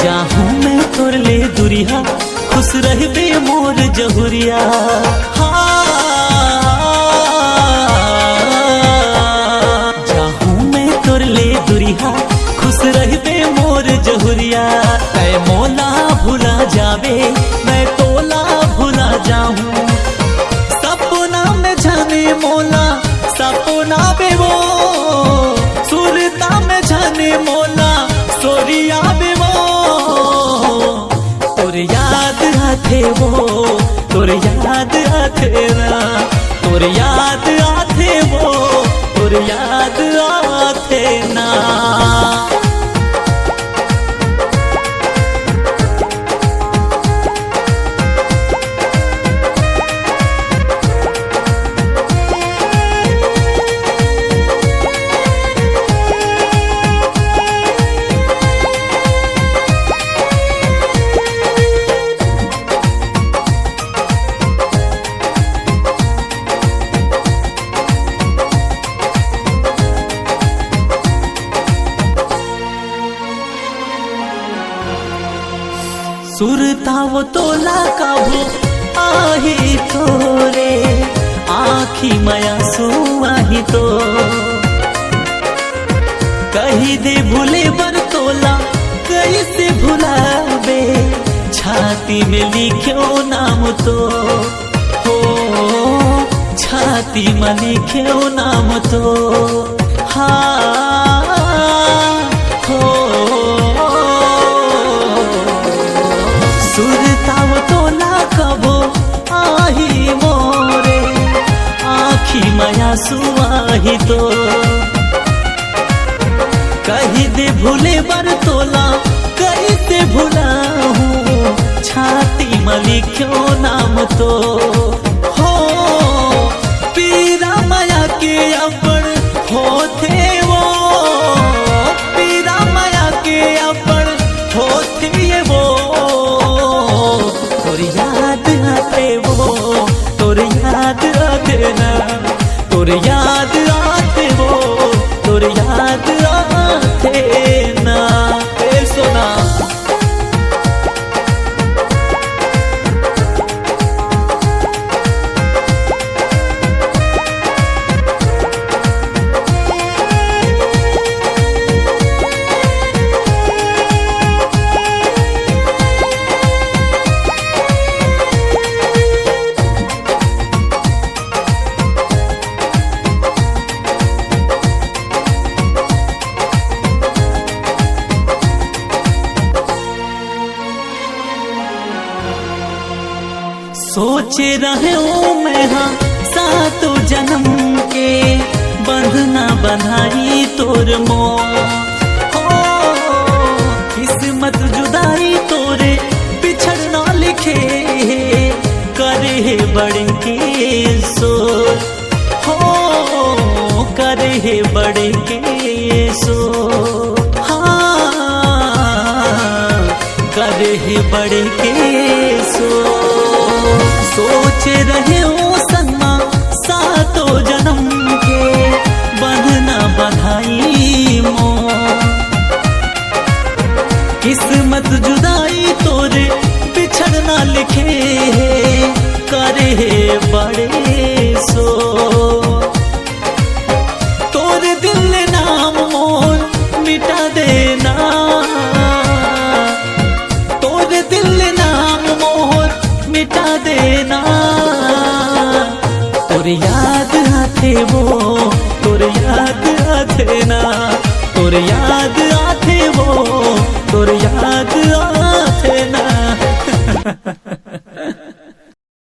जाहूँ मैं तोर ले दुरिया खुश रहबे मोर जहुरिया। जाहूँ मैं तोर ले दुरिया खुश रहबे मोर जहुरिया। ऐ मोला भुला जावे मैं तोला भुला जाऊँ, सपना में जाने मोला सपना बे वो, सुरता में जाने मोला सोरिया बे वो। तोर याद आथे वो, तोर याद आथे ना, तोर याद आथे वो, तोर याद आथे ना। सुरता वो तोला काबू आही तोरे, आखी माया सुआही तो कही दे भूले बर तोला कैसे भुलावे। छाती में लिख्यो नाम तो हो, छाती में लिख्यो नाम तो हाँ हो। सुरताव तोला कबो आही मोरे, आखी माया सुआही तो कही दे भूले बर तोला कैसे भुलाऊं। छाती में लिख्यो नाम तो हो, पीरा माया के अपन होते वो, पीरा माया के अपन होते वो। तोर याद आते वो, तोर याद आते ना, तोर याद आते वो, तोर याद आते ना। ए सोना सोचे रहे हूँ मैं हाँ सातों जन्म के, बंधना बंधाई तोर मोह हो। किस्मत जुदाई तोरे पिछड़ना लिखे, करे बड़े के सो हो, करे बड़े के सो हाँ, करे बड़े के सो। सोच रहे हो सन्ना सातों जन्म के, बंधना बधाई मोह। किस्मत जुदाई तोरे बिछड़ना लिखे, करे बड़े सो। तोरे दिल नाम मोर मिटा देना, तोरे दिल नाम मोर मिटा देना। तोर याद आते वो, तोर याद आते ना, तोर याद